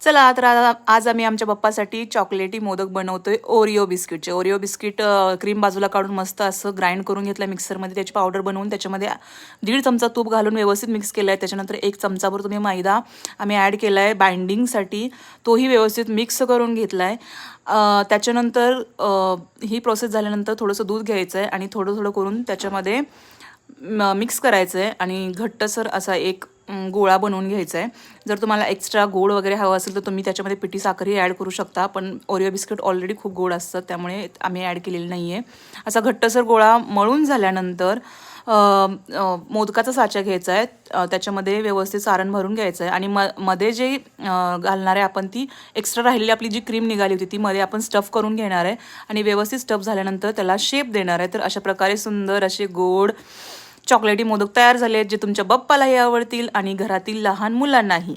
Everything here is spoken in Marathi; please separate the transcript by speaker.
Speaker 1: चला तर आज आम्ही आमच्या पप्पासाठी चॉकलेटी मोदक बनवतोय ओरिओ बिस्किटचे. ओरिओ बिस्किट क्रीम बाजूला काढून मस्त असं ग्राइंड करून घेतलं मिक्सरमध्ये, त्याची पावडर बनवून त्याच्यामध्ये 1.5 चमचा तूप घालून व्यवस्थित मिक्स केलं आहे. त्याच्यानंतर 1 चमचाभर तुम्ही मैदा आम्ही ॲड केला आहे बाइंडिंगसाठी, तोही व्यवस्थित मिक्स करून घेतला आहे. त्याच्यानंतर ही प्रोसेस झाल्यानंतर थोडंसं दूध घ्यायचं आहे आणि थोडं थोडं करून त्याच्यामध्ये मिक्स करायचं आहे आणि घट्टसर असा एक गोळा बनवून घ्यायचा आहे. जर तुम्हाला एक्स्ट्रा गोड वगैरे हवं असेल तर तुम्ही त्याच्यामध्ये पिठी साखरही ॲड करू शकता, पण ओरिओ बिस्किट ऑलरेडी खूप गोड असतं त्यामुळे आम्ही ॲड केलेली नाही आहे. असा घट्टसर गोळा मळून झाल्यानंतर मोदकाचा साचा घ्यायचा आहे, त्याच्यामध्ये व्यवस्थित सारण भरून घ्यायचं आहे आणि मध्ये जे घालणार आहे आपण ती एक्स्ट्रा राहिलेली आपली जी क्रीम निघाली होती ती मध्ये आपण स्टफ करून घेणार आहे आणि व्यवस्थित स्टफ झाल्यानंतर त्याला शेप देणार आहे. तर अशा प्रकारे सुंदर असे गोड चॉकलेटी मोदक तयार झाले आहेत, जे तुमच्या बाप्पालाही आवडतील आणि घरातील लहान मुलांनाही.